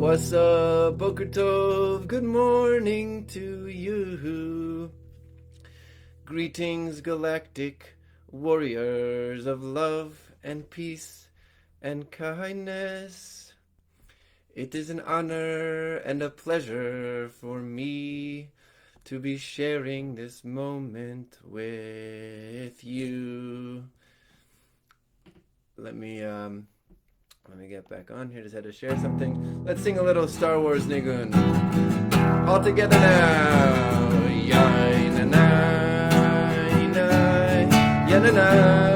What's up, Boker Tov? Good morning to you. Greetings, galactic warriors of love and peace and kindness. It is an honor and a pleasure for me to be sharing this moment with you. Let me get back on here. Just had to share something. Let's sing a little Star Wars nigun. All together now. Yai na na na. Ya na na na.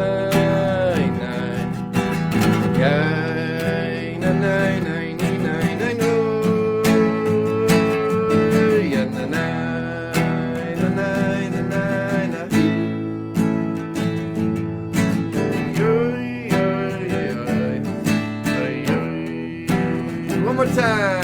Yai na na na na no. Ya na na na na na. One more time.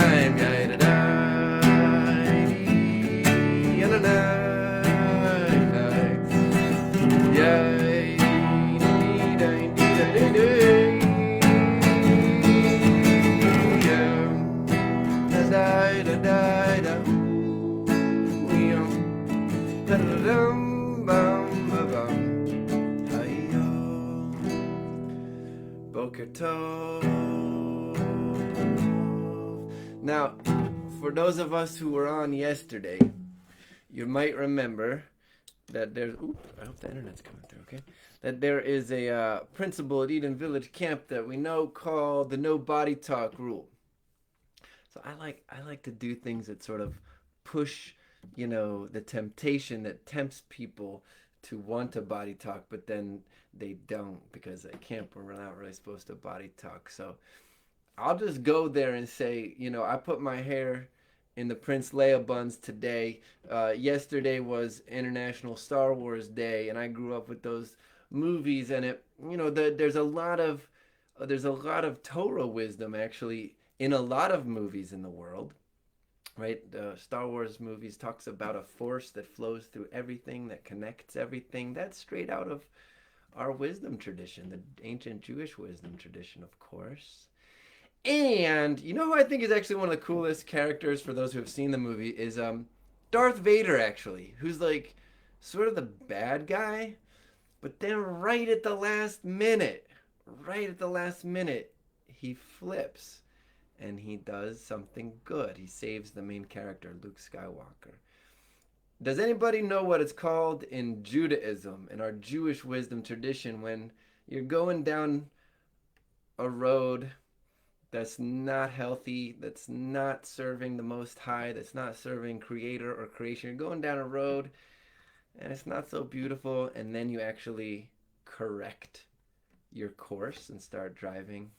Boker Tov. Now, for those of us who were on yesterday, you might remember that there's... I hope the internet's coming through, okay? That there is a principle at Eden Village Camp that we know called the no body talk rule. So I like to do things that sort of push, the temptation that tempts people to want to body talk, but then they don't, because at camp we're not really supposed to body talk. So I'll just go there and say, I put my hair in the Prince Leia buns today. Yesterday was International Star Wars Day, and I grew up with those movies, and there's a lot of Torah wisdom actually in a lot of movies in the world, right? The Star Wars movies talks about a force that flows through everything, that connects everything. That's straight out of our wisdom tradition, the ancient Jewish wisdom tradition, of course. And who I think is actually one of the coolest characters, for those who have seen the movie, is Darth Vader, actually, who's like sort of the bad guy, but then right at the last minute, he flips and he does something good. He saves the main character, Luke Skywalker. Does anybody know what it's called in Judaism, in our Jewish wisdom tradition, when you're going down a road that's not healthy, that's not serving the Most High, that's not serving Creator or creation? You're going down a road and it's not so beautiful, and then you actually correct your course and start driving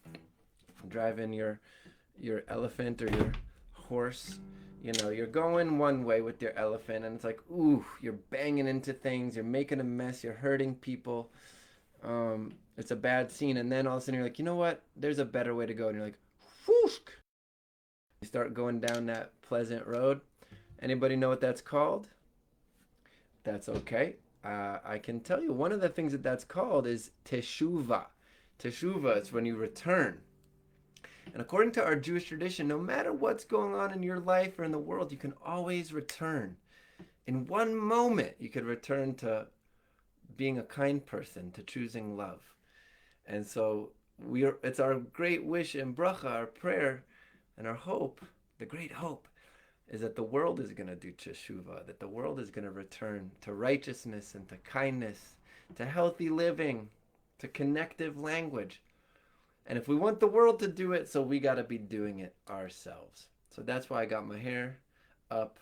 your elephant or your horse. You're going one way with your elephant, and it's like, ooh, you're banging into things, you're making a mess, you're hurting people. It's a bad scene, and then all of a sudden you're like, you know what? There's a better way to go, and you're like, whoosh! You start going down that pleasant road. Anybody know what that's called? That's okay. I can tell you one of the things that's called is teshuvah. Teshuvah is when you return. And according to our Jewish tradition, no matter what's going on in your life or in the world, you can always return. In one moment, you could return to being a kind person, to choosing love. And so it's our great wish and bracha, our prayer and our hope, the great hope, is that the world is going to do teshuvah, that the world is going to return to righteousness and to kindness, to healthy living, to connective language. And if we want the world to do it, so we got to be doing it ourselves. So that's why I got my hair up.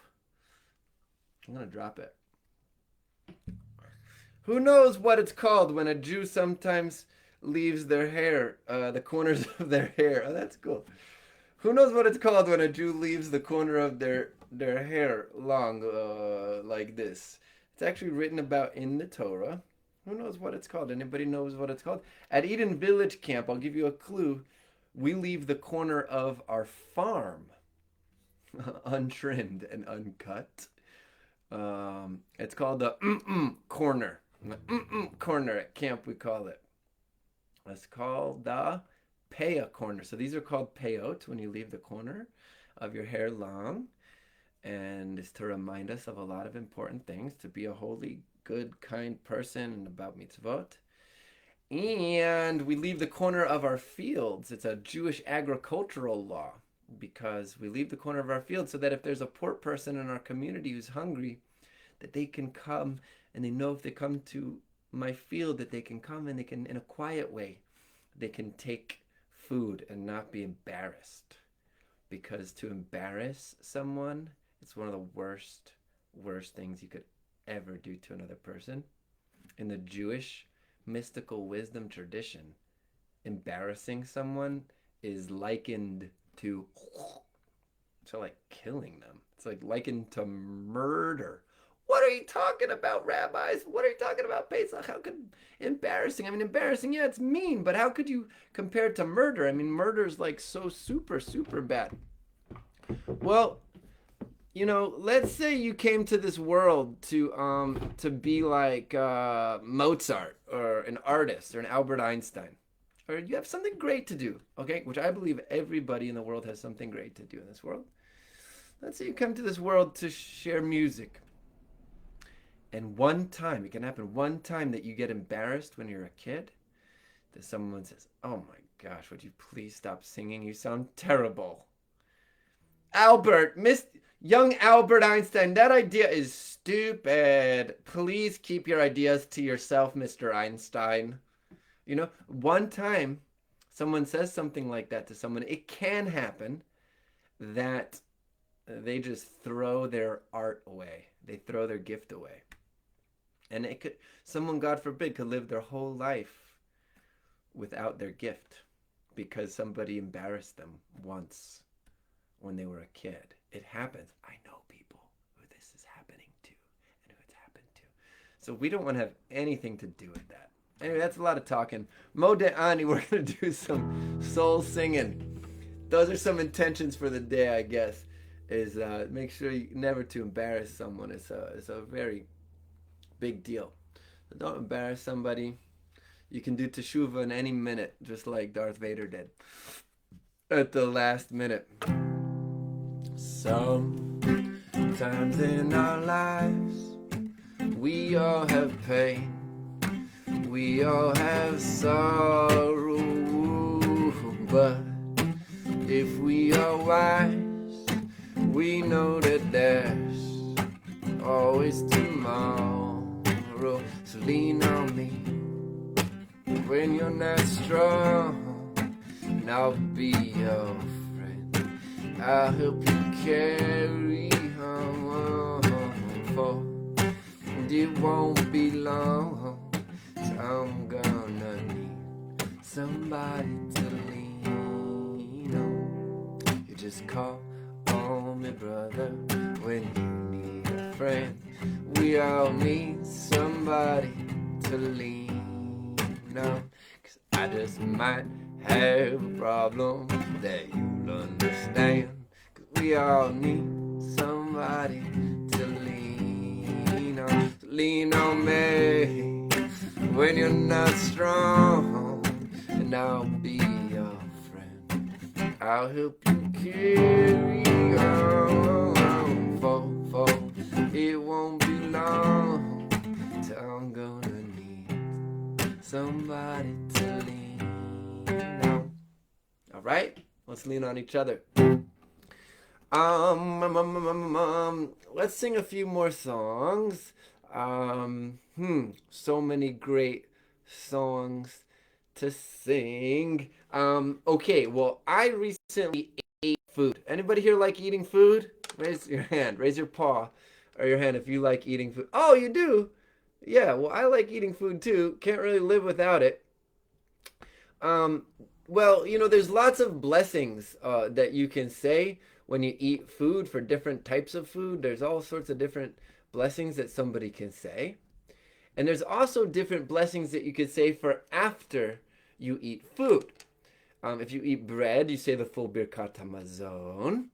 I'm going to drop it. Who knows what it's called when a Jew sometimes leaves their hair, the corners of their hair. Oh, that's cool. Who knows what it's called when a Jew leaves the corner of their hair long like this? It's actually written about in the Torah. Who knows what it's called? Anybody knows what it's called? At Eden Village Camp, I'll give you a clue. We leave the corner of our farm untrimmed and uncut. It's called the corner. Corner at camp, we call it. It's called the Peah corner. So these are called peyot when you leave the corner of your hair long. And it's to remind us of a lot of important things, to be a holy, good, kind person and about mitzvot. And we leave the corner of our fields. It's a Jewish agricultural law, because we leave the corner of our field so that if there's a poor person in our community who's hungry, that they can come, and they know if they come to my field that they can come and they can, in a quiet way, they can take food and not be embarrassed. Because to embarrass someone, it's one of the worst things you could ever do to another person. In the Jewish mystical wisdom tradition, embarrassing someone is likened to like killing them. It's like likened to murder. What are you talking about, rabbis? What are you talking about, Pesach? How could embarrassing? I mean, embarrassing, yeah, it's mean, but how could you compare it to murder? I mean, murder is like so super bad. Well, you know, let's say you came to this world to be like Mozart or an artist or an Albert Einstein. Or you have something great to do, okay? Which I believe everybody in the world has something great to do in this world. Let's say you come to this world to share music. And one time, it can happen one time that you get embarrassed when you're a kid, that someone says, "Oh my gosh, would you please stop singing? You sound terrible." Albert, young Albert Einstein, that idea is stupid. Please keep your ideas to yourself, Mr. Einstein. You know, one time someone says something like that to someone, it can happen that they just throw their art away. They throw their gift away. And it could, someone, God forbid, could live their whole life without their gift because somebody embarrassed them once when they were a kid. It happens. I know people who this is happening to and who it's happened to. So we don't want to have anything to do with that. Anyway, that's a lot of talking. Modeh Ani, we're going to do some soul singing. Those are some intentions for the day, I guess, is make sure you never to embarrass someone. It's a very big deal. So don't embarrass somebody. You can do teshuvah in any minute, just like Darth Vader did at the last minute. Sometimes in our lives, we all have pain. We all have sorrow, but if we are wise, we know that there's always tomorrow. So lean on me when you're not strong, and I'll be your friend. I'll help you carry on, for it won't be long. I'm gonna need somebody to lean on. You just call on me, brother, when you need a friend. We all need somebody to lean on. 'Cause I just might have a problem that you'll understand. 'Cause we all need somebody to lean on. So lean on me when you're not strong, and I'll be your friend. I'll help you carry on, for it won't be long till I'm gonna need somebody to lean on. All right, let's lean on each other. Let's sing a few more songs. So many great songs to sing. Okay, well, I recently ate food. Anybody here like eating food? Raise your hand. Raise your paw or your hand if you like eating food. Oh, you do? Yeah, well, I like eating food too. Can't really live without it. Um, well, there's lots of blessings that you can say when you eat food for different types of food. There's all sorts of different blessings that somebody can say. And there's also different blessings that you could say for after you eat food. If you eat bread, you say the full Birkat Hamazon.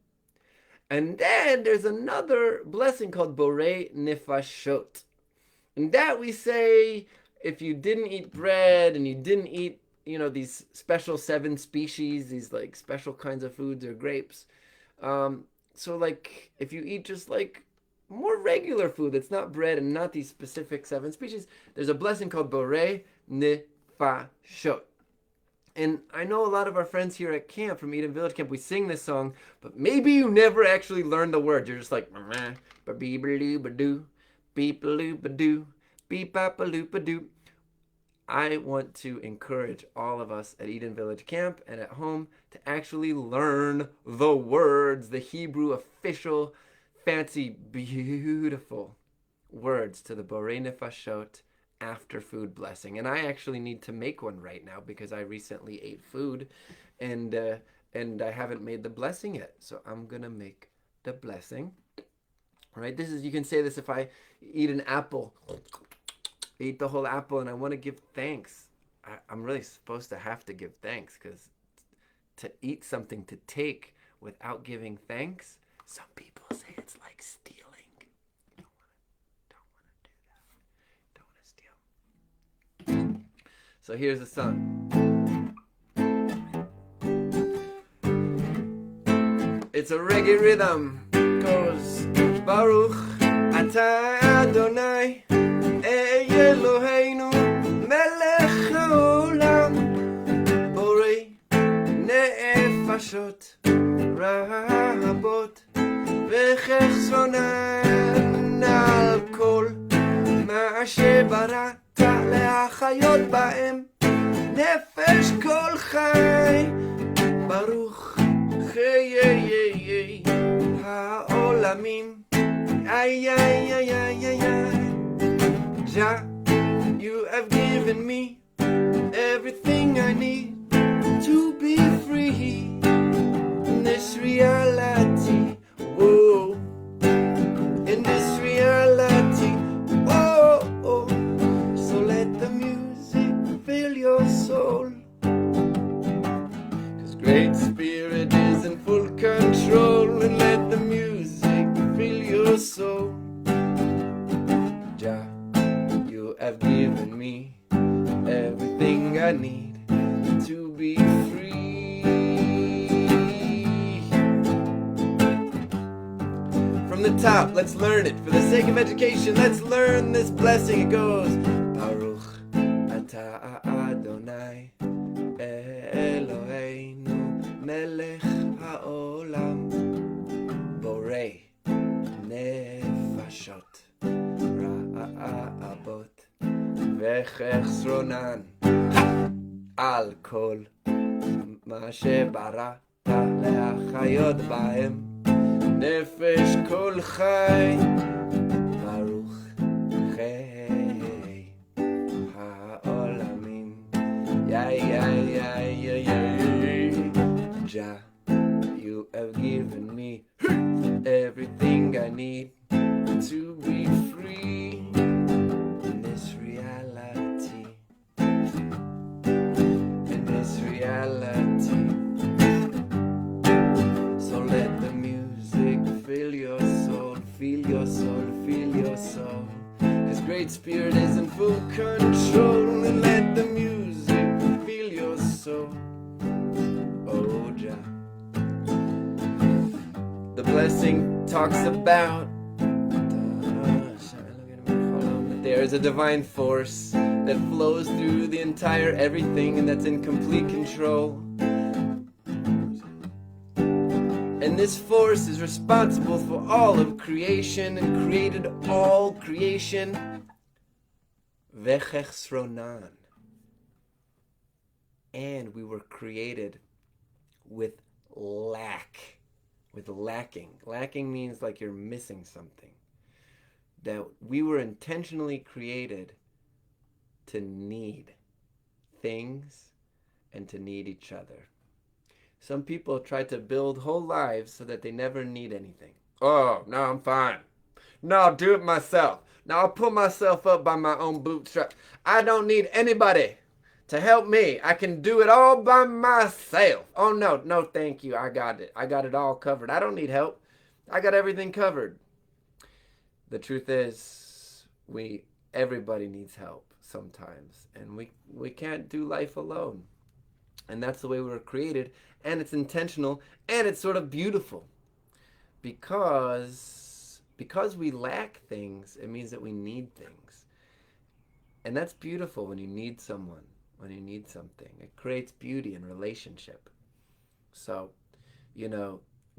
And then there's another blessing called Borei Nefashot. And that we say if you didn't eat bread and you didn't eat, these special 7 species, these like special kinds of foods or grapes. So like if you eat just like more regular food that's not bread and not these specific 7 species, there's a blessing called Borei Nefashot. And I know a lot of our friends here at camp, from Eden Village Camp, we sing this song, but maybe you never actually learned the words. You're just like, ba-bee-ba-doo-ba-doo, beep-a-loo-ba-doo, beep-a-ba-loo-ba-doo. I want to encourage all of us at Eden Village Camp and at home to actually learn the words, the Hebrew official, fancy, beautiful words to the Borei Nefashot after food blessing. And I actually need to make one right now because I recently ate food and I haven't made the blessing yet. So I'm gonna make the blessing. All right, you can say this if I eat an apple, eat the whole apple, and I want to give thanks. I'm really supposed to have to give thanks, because to eat something to take without giving thanks, some people say it's like stealing. Don't want to do that. Don't want to steal. So here's the song. It's a reggae rhythm. It goes Baruch Atah Adonai Eloheinu Melech Haolam Borei Nefashot Rabot Vechesronan Al Kol Ma Shebarata Leachayot Baem Nefesh Kol Chai Baruch Chayei Haolamim Ay, ay, ay, ay, ay, ay. Jah, you have given me everything I need to be free in this reality. Whoa, in this reality. Oh, oh. So let the music fill your soul, 'cause Great Spirit is in full control, and let the music fill your soul. Jah, you have given me everything I need to be free. From the top, let's learn it. For the sake of education, let's learn this blessing. It goes Baruch Atah Adonai Eloheinu Melech Haolam Borei Nefashot Ra'abot Vechesronan Al Kol Ma Shebarata Leachayot Baem Nefesh Kol Chai Baruch Chei Haolamim Yay, yay, yay, yay, yay. Jah, you have given me everything I need to be free in this reality. In this reality. So let the music fill your soul, feel your soul, feel your soul. 'Cause Great Spirit is in full control, and let the music fill your soul. Oh, Jah. The blessing talks about that there is a divine force that flows through the entire everything, and that's in complete control. And this force is responsible for all of creation and created all creation. Vechesronan. And we were created with lack, with lacking. Lacking means like you're missing something. That we were intentionally created to need things and to need each other. Some people try to build whole lives so that they never need anything. Oh, no, I'm fine. No, I'll do it myself. Now I'll pull myself up by my own bootstraps. I don't need anybody to help me. I can do it all by myself. Oh, no, thank you. I got it. I got it all covered. I don't need help. I got everything covered. The truth is, everybody needs help sometimes, and we can't do life alone. And that's the way we were created, and it's intentional, and it's sort of beautiful. Because we lack things, it means that we need things. And that's beautiful when you need someone, when you need something. It creates beauty in relationship. So,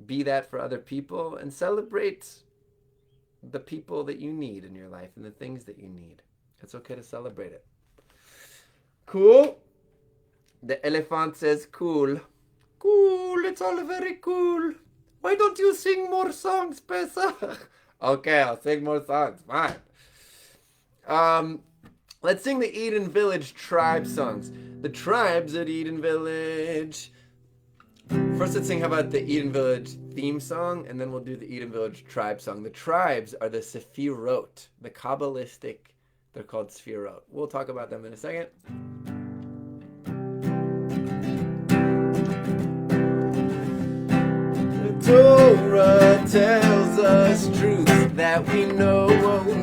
be that for other people and celebrate the people that you need in your life and the things that you need. It's okay to celebrate it. Cool. The elephant says cool. Cool, it's all very cool. Why don't you sing more songs, Pesach? Okay, I'll sing more songs. Fine. Let's sing the Eden Village tribe songs. The tribes at Eden Village. First, let's sing how about the Eden Village theme song, and then we'll do the Eden Village tribe song. The tribes are the Sephirot, the Kabbalistic. They're called Sephirot. We'll talk about them in a second. Torah tells us truths that we know,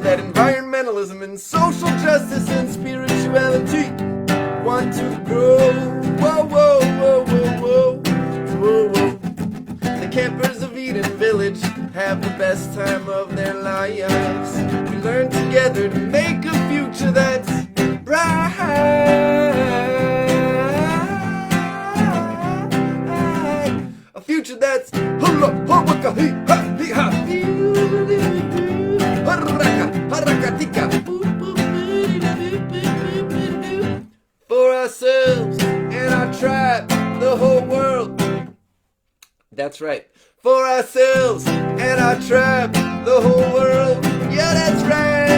that environmentalism and social justice and spirituality want to grow. Whoa, whoa, whoa, whoa, whoa, whoa, whoa. The campers of Eden Village have the best time of their lives. We learn together to make a future that's bright. A future that's for ourselves and our tribe, the whole world. That's right. For ourselves and our tribe, the whole world. Yeah, that's right.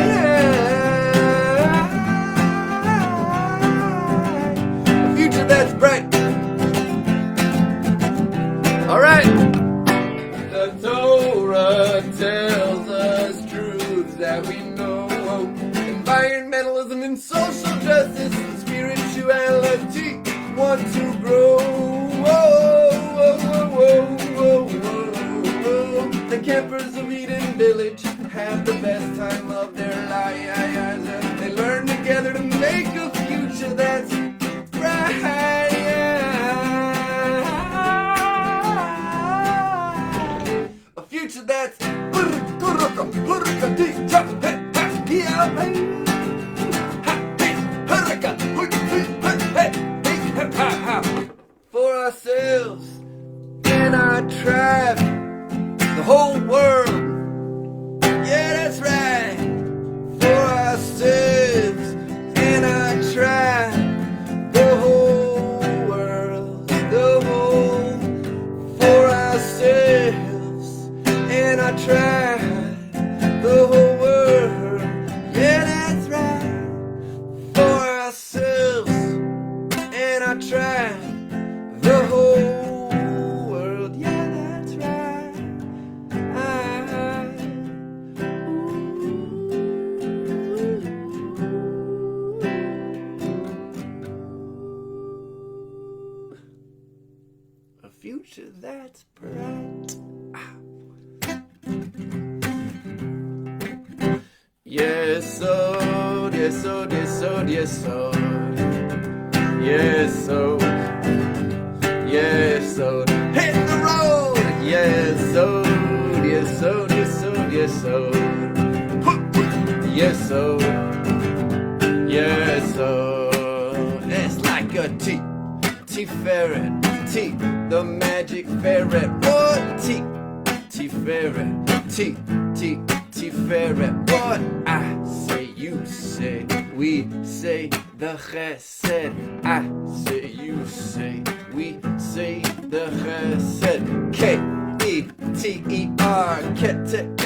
A future that's bright. All right. The Torah tells us truths that we know. Environmentalism and social justice and spirituality want to grow. Whoa, whoa, whoa, whoa, whoa, whoa. The campers of Eden Village have the best time of their lives. They learn together to make a future that's bright. Future that's for ourselves and our tribe, the whole world. Yeah, that's right. For ourselves and our tribe, the whole world, the whole. For ourselves and our tribe, the whole world. Yeah, that's right. For ourselves and our tribe, the whole world. Yeah, that's right. A future that's bright. Yes, oh, yes, oh, yes, oh, yes, oh. Yes, oh. Yes, oh. Hit the road. Yes, oh, yes, oh, yes, oh, yes, oh. Yes, oh. Yes, oh. It's like a T-ferret. T, the magic ferret. What? T-ferret. T-ferret. What I say, you say, we say the chesed. I say, you K-E-T-E-R, K-E-T-E-R,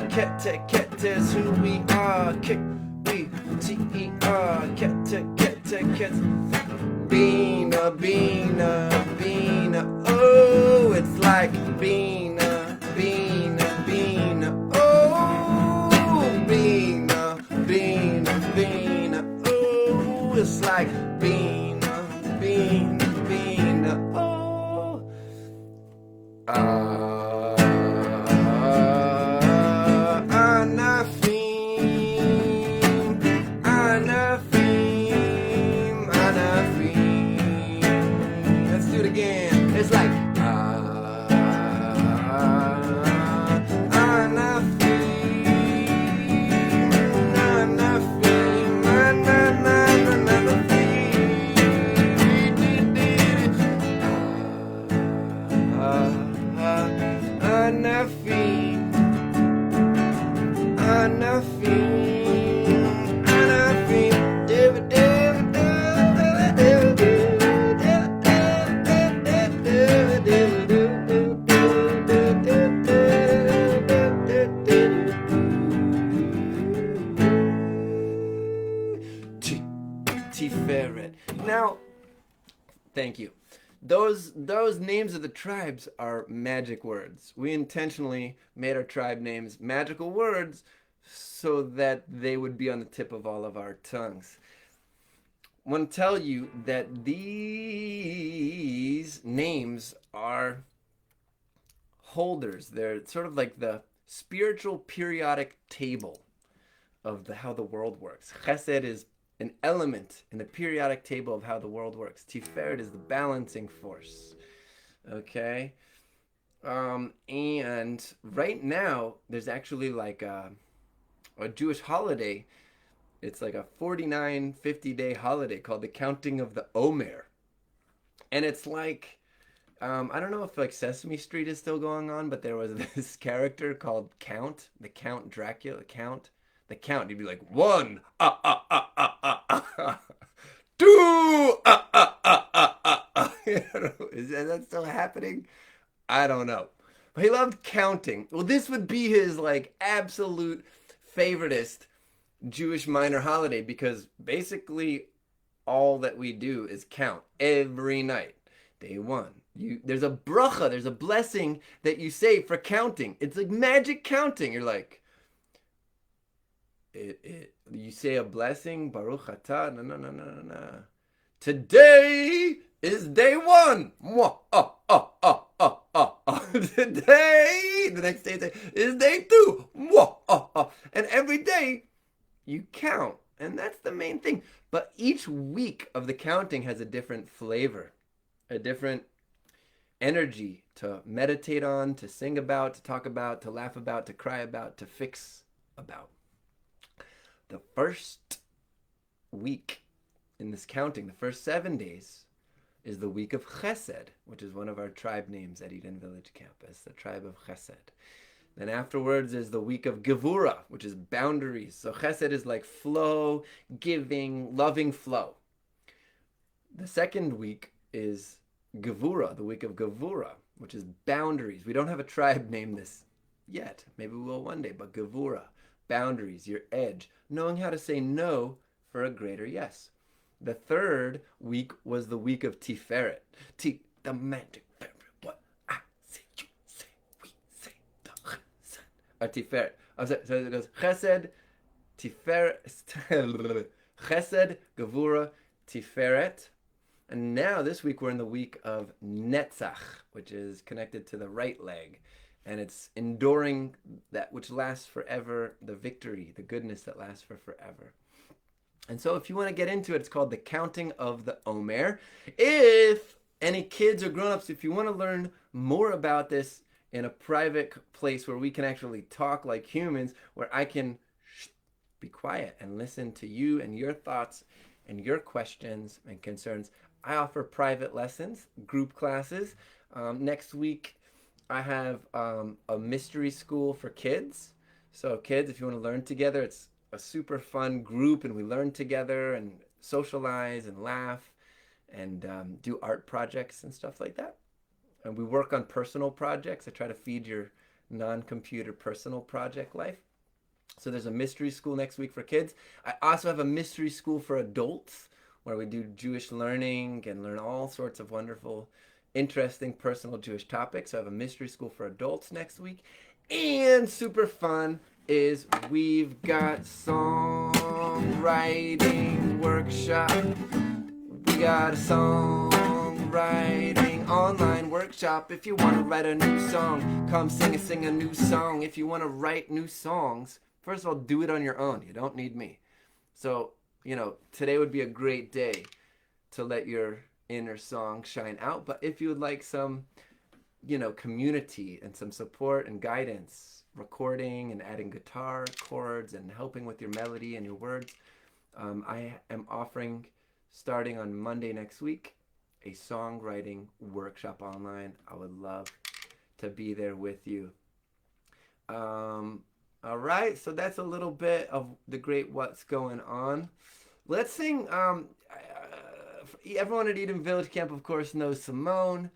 Ket is who we are. K-E-T-E-R, Ket. Beena, beena, beena, oh, it's like beena, beena, beena, oh, beena, beena, beena, oh, it's like beena, beena, beena, oh. It's like Tiferet. Now, thank you. Those names of the tribes are magic words. We intentionally made our tribe names magical words so that they would be on the tip of all of our tongues. I want to tell you that these names are holders. They're sort of like the spiritual periodic table of how the world works. Chesed is an element in the periodic table of how the world works. Tiferet is the balancing force. Okay? And right now, there's actually like a Jewish holiday. It's like a 49, 50-day holiday called the Counting of the Omer. And it's like, I don't know if like Sesame Street is still going on, but there was this character called Count, the Count Dracula, the Count. He'd be like, 1, two, Is that still happening? I don't know. But he loved counting. Well, this would be his like absolute favoritist Jewish minor holiday because basically all that we do is count every night. Day 1. There's a bracha, there's a blessing that you say for counting. It's like magic counting. You're like, you say a blessing, Baruch Atah, no. Today is day 1. Today, the next day is day 2. And every day you count, and that's the main thing. But each week of the counting has a different flavor, a different energy to meditate on, to sing about, to talk about, to laugh about, to cry about, to fix about. The first week in this counting, the first 7 days, is the week of Chesed, which is one of our tribe names at Eden Village Campus, the tribe of Chesed. Then afterwards is the week of Gevura, which is boundaries. So Chesed is like flow, giving, loving flow. The second week is Gevura, the week of Gevura, which is boundaries. We don't have a tribe named this yet. Maybe we will one day, but Gevura, boundaries, your edge, knowing how to say no for a greater yes. The third week was the week of Tiferet. The magic Tiferet. What I say, you say, we say, the Chesed. Tiferet. So it goes Chesed, Tiferet, Chesed, Gevura, Tiferet. And now this week we're in the week of Netzach, which is connected to the right leg. And it's enduring that which lasts forever, the victory, the goodness that lasts for forever. And so if you want to get into it, it's called the Counting of the Omer. If any kids or grown-ups, if you want to learn more about this in a private place where we can actually talk like humans, where I can be quiet and listen to you and your thoughts and your questions and concerns, I offer private lessons, group classes. Next week, I have a mystery school for kids. So kids, if you want to learn together, it's a super fun group and we learn together and socialize and laugh and do art projects and stuff like that. And we work on personal projects. I try to feed your non-computer personal project life. So there's a mystery school next week for kids. I also have a mystery school for adults where we do Jewish learning and learn all sorts of wonderful, interesting, personal Jewish topics. So I have a mystery school for adults next week. And super fun is we've got songwriting workshop. We got a songwriting online workshop. If you want to write a new song, come sing a new song. If you want to write new songs, first of all, do it on your own. You don't need me. So, today would be a great day to let your inner song shine out. But if you would like some, community and some support and guidance, recording and adding guitar chords and helping with your melody and your words, I am offering, starting on Monday next week, a songwriting workshop online. I would love to be there with you. All right, so that's a little bit of the great what's going on. Let's sing. Everyone at Eden Village Camp, of course, knows Simone.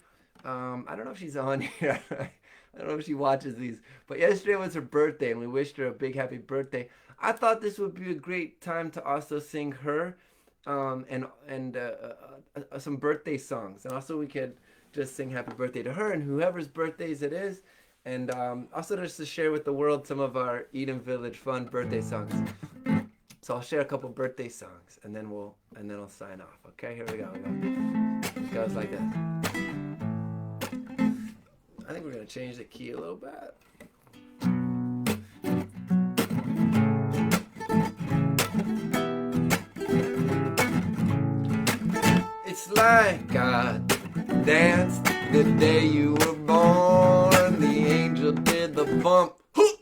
I don't know if she's on here. I don't know if she watches these. But yesterday was her birthday, and we wished her a big happy birthday. I thought this would be a great time to also sing her and some birthday songs. And also we could just sing happy birthday to her and whoever's birthdays it is. And also just to share with the world some of our Eden Village fun birthday songs. So I'll share a couple birthday songs and then I'll sign off. Okay, here we go. It goes like this. I think we're gonna change the key a little bit. It's like God danced the day you were born. The angel did the bump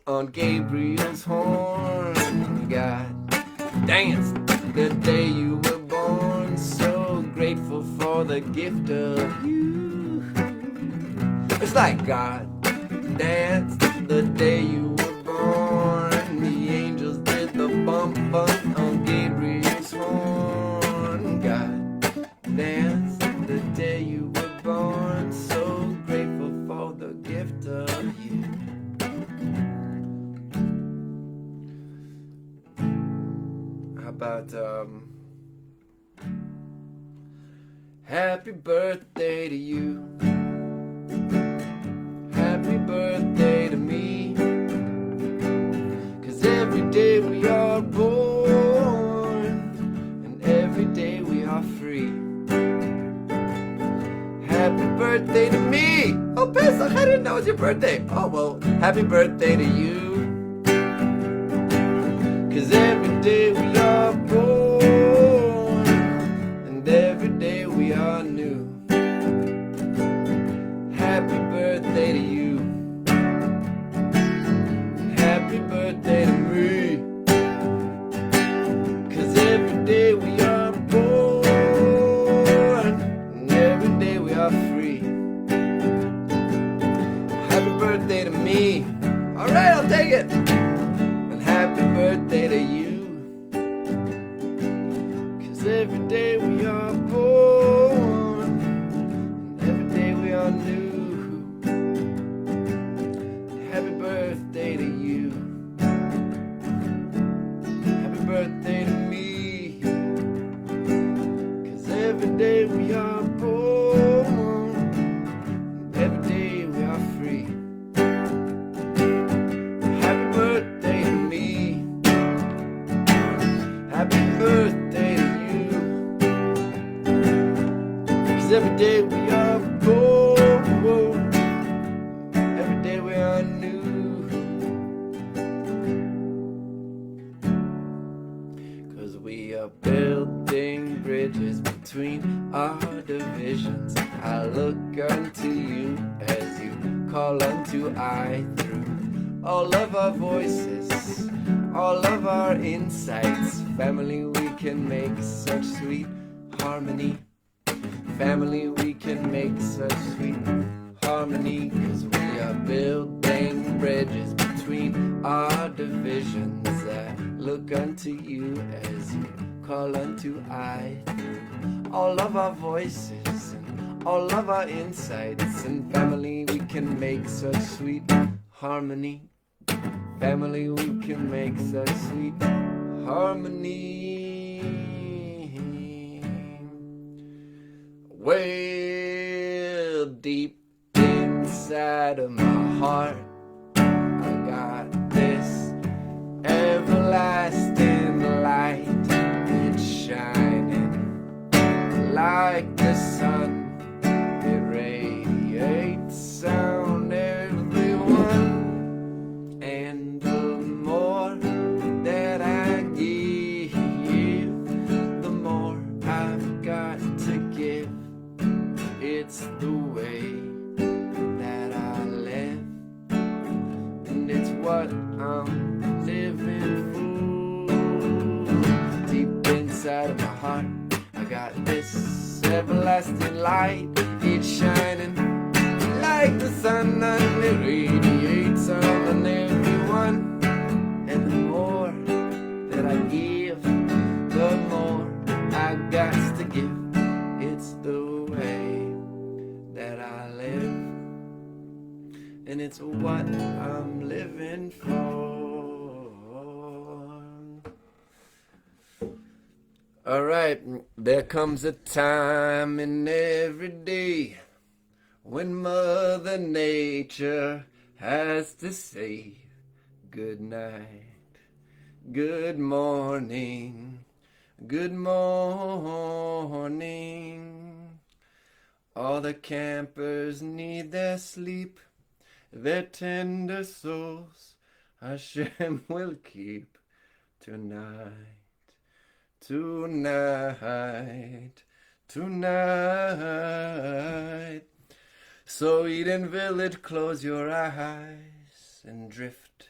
on Gabriel's horn. God danced the day you were born. So grateful for the gift of you. It's like God danced the day you were born. The angels did the bump on Gabriel's horn. God danced the day you were born. So grateful for the gift of you. How about happy birthday to you. Happy birthday to me. 'Cause every day we are born and every day we are free. Happy birthday to me. Oh, Pesach, I didn't know it was your birthday. Oh, well, happy birthday to you. 'Cause every day we are born and every day we are new. Happy birthday to you. Happy birthday to me. 'Cause every day we are born and every day we are free. Happy birthday to me. All right, I'll take it. And happy birthday to you. 'Cause every day we are born and every day we are new. Happy birthday to you. Happy birthday to me. 'Cause every day we are born and every day we are free. Happy birthday to me. Happy birthday to you. 'Cause every day we are born, every day we are new. 'Cause we are building bridges between our divisions. I look unto you as you call unto I through all of our voices, all of our insights. Family, we can make such sweet harmony. Family, we can make such sweet harmony. 'Cause we are building bridges between our divisions. I look unto you as you call unto I through all of our voices and all of our insights. And family, we can make such sweet harmony. Family, we can make such sweet harmony. Well, deep inside of my heart, I got this everlasting light. It's shining like the sun. It radiates on everyone. And the more that I give, the more I've got to give. It's the way that I live, and it's what I'm living for. Deep inside of my heart, I got this everlasting light. It's shining like the sun, and it radiates on everyone. And the more that I give, the more I got to give. It's the way that I live, and it's what I'm living for. All right, there comes a time in every day when Mother Nature has to say good night, good morning, good morning. All the campers need their sleep, their tender souls Hashem will keep tonight, tonight, tonight. So Eden Village, close your eyes and drift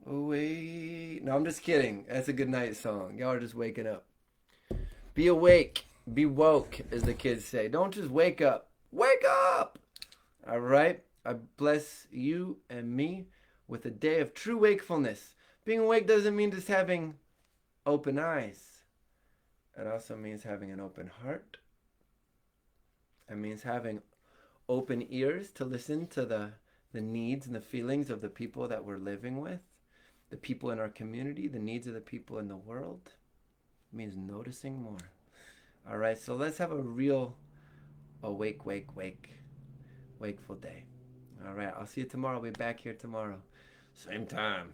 away. No, I'm just kidding. That's a good night song. Y'all are just waking up. Be awake. Be woke, as the kids say. Don't just wake up. Wake up! All right? I bless you and me with a day of true wakefulness. Being awake doesn't mean just having open eyes. It also means having an open heart. It means having open ears to listen to the needs and the feelings of the people that we're living with, the people in our community, the needs of the people in the world. It means noticing more. All right, so let's have a real wakeful day. All right, I'll see you tomorrow. I'll be back here tomorrow. Same time.